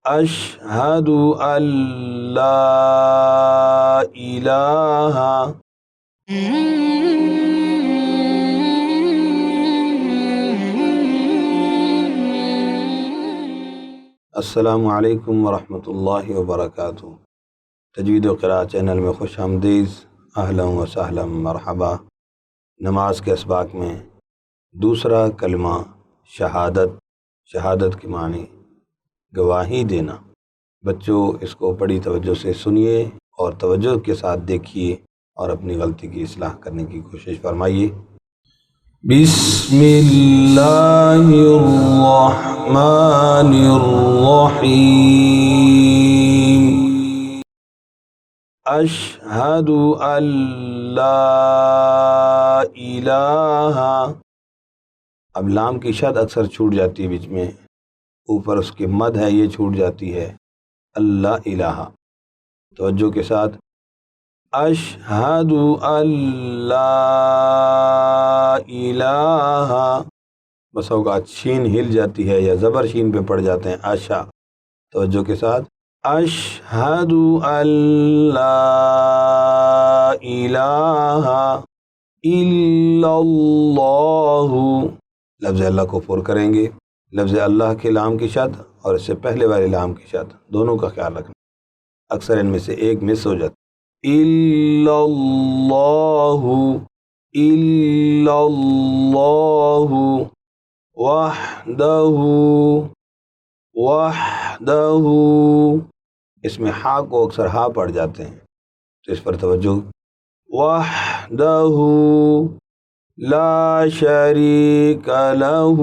اشہد ان لا الہ السلام علیکم ورحمۃ اللہ وبرکاتہ۔ تجوید و قراءت چینل میں خوش آمدید، اہلا و سہلا مرحبا۔ نماز کے اسباق میں دوسرا کلمہ شہادت، شہادت کے معنی گواہی دینا۔ بچوں اس کو بڑی توجہ سے سنیے اور توجہ کے ساتھ دیکھیے اور اپنی غلطی کی اصلاح کرنے کی کوشش فرمائیے۔ بسم اللہ الرحمن الرحیم۔ اشہد ان لا الہ۔ اب لام کی شد اکثر چھوٹ جاتی ہے، بیچ میں اوپر اس کی مد ہے، یہ چھوٹ جاتی ہے۔ اللہ الہ، توجہ کے ساتھ اشہد ان لا الہ۔ بس اوقات شین ہل جاتی ہے یا زبر شین پہ پڑ جاتے ہیں، اشا، توجہ کے ساتھ اشہد ان لا الہ الا اللہ۔ لفظ اللہ کو پر کریں گے، لفظ اللہ کے لام کی شد اور اس سے پہلے والے لام کی شد دونوں کا خیال رکھنا، اکثر ان میں سے ایک مس ہو جاتا۔ الا اللہ، الا اللہ، وحدہ، وحدہ۔ اس میں ہا کو اکثر ہا پڑ جاتے ہیں تو اس پر توجہ۔ وحدہ لا شریک لہ،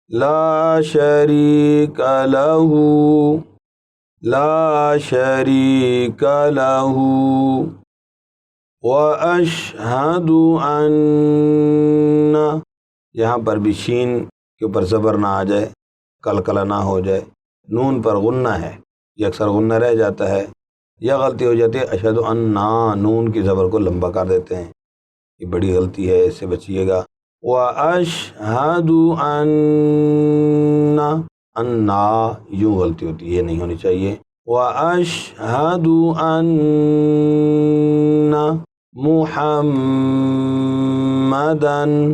لا شریک لہ، لا شریک لہ۔ واشہد ان، یہاں پر بھی شین کے اوپر زبر نہ آ جائے، کلکلہ نہ ہو جائے، نون پر غنہ ہے، یہ اکثر غنہ رہ جاتا ہے یا غلطی ہو جاتی ہے۔ اشہد ان، نون کی زبر کو لمبا کر دیتے ہیں، یہ بڑی غلطی ہے، اس سے بچیے گا۔ واشہد ان، یوں غلطی ہوتی ہے، یہ نہیں ہونی چاہیے۔ واشہد ان محمدن،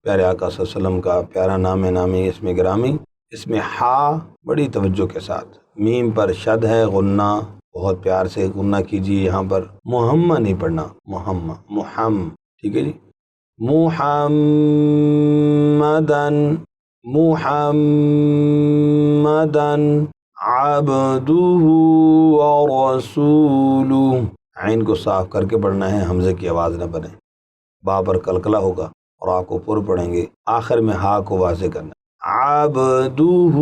پیارے آقا صلی اللہ علیہ وسلم کا پیارا نام نامی، اس میں گرامی، اس میں ہا بڑی توجہ کے ساتھ، میم پر شد ہے، غنہ بہت پیار سے غنہ کیجیے، یہاں پر محمد نہیں پڑھنا، محمد، ٹھیک ہے جی۔ محمدن، محمدن عبدہ ورسولہ۔ عین کو صاف کر کے پڑھنا ہے، حمزے کی آواز نہ بنے، با پر کلکلہ ہوگا اور آ کو پر پڑھیں گے، آخر میں ہا کو واضح کرنا۔ عبدہ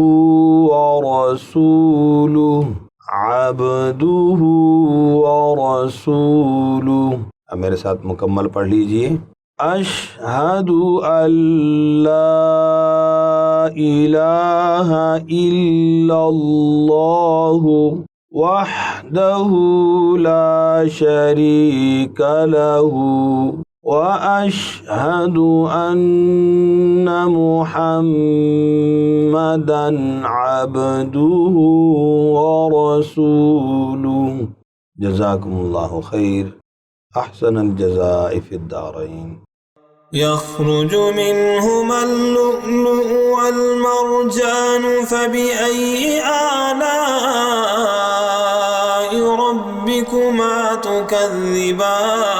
ورسولہ، عبدہ ورسولہ۔ اب میرے ساتھ مکمل پڑھ لیجئے۔ اشہد ان لا الہ الا اللہ وحدہ لا شریک لہ، واشہد ان محمدا عبدہ ورسولہ۔ جزاکم اللہ خیر، احسن الجزاء فی الدارین۔ يخرج منهما اللؤلؤ والمرجان فبأي آلاء ربكما تكذبان